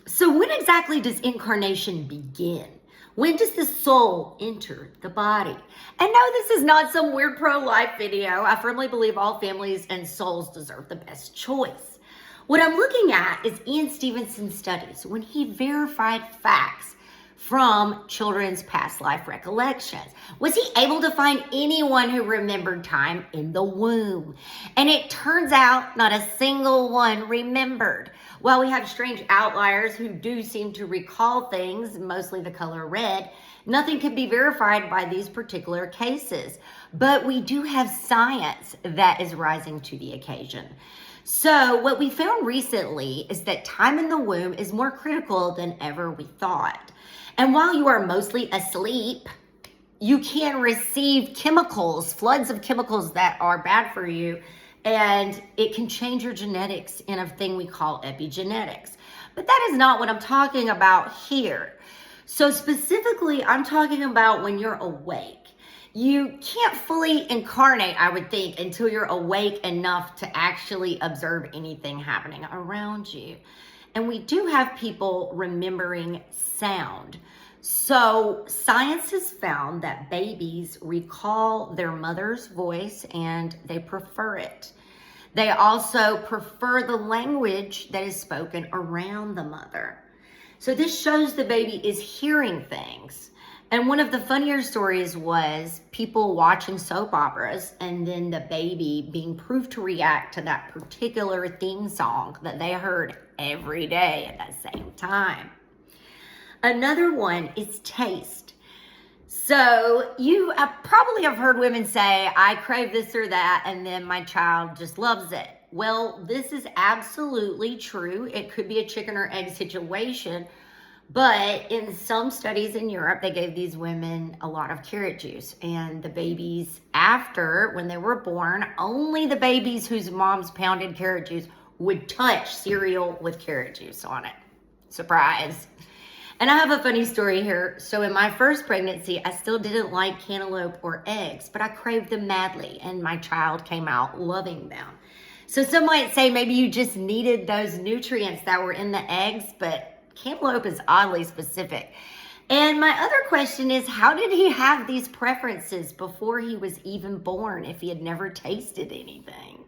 So, when exactly does incarnation begin? When does the soul enter the body? And no, this is not some weird pro life video. I firmly believe all families and souls deserve the best choice. What I'm looking at is Ian Stevenson's studies when he verified facts from children's past life recollections. Was he able to find anyone who remembered time in the womb? And it turns out not a single one remembered. While we have strange outliers who do seem to recall things, mostly the color red, nothing can be verified by these particular cases. But we do have science that is rising to the occasion. So what we found recently is that time in the womb is more critical than ever we thought. And while you are mostly asleep, you can receive chemicals, floods of chemicals that are bad for you, and it can change your genetics in a thing we call epigenetics. But that is not what I'm talking about here. So specifically, I'm talking about when you're awake. You can't fully incarnate, I would think, until you're awake enough to actually observe anything happening around you. And we do have people remembering sound. So science has found that babies recall their mother's voice and they prefer it. They also prefer the language that is spoken around the mother. So this shows the baby is hearing things. And one of the funnier stories was people watching soap operas and then the baby being proved to react to that particular theme song that they heard every day at that same time. Another one is taste. So you probably have heard women say, I crave this or that, and then my child just loves it. Well, this is absolutely true. It could be a chicken or egg situation. But in some studies in Europe, they gave these women a lot of carrot juice. And the babies after, when they were born, only the babies whose moms pounded carrot juice would touch cereal with carrot juice on it. Surprise. And I have a funny story here. So in my first pregnancy, I still didn't like cantaloupe or eggs, but I craved them madly. And my child came out loving them. So some might say maybe you just needed those nutrients that were in the eggs, but cantaloupe is oddly specific. And my other question is, how did he have these preferences before he was even born if he had never tasted anything?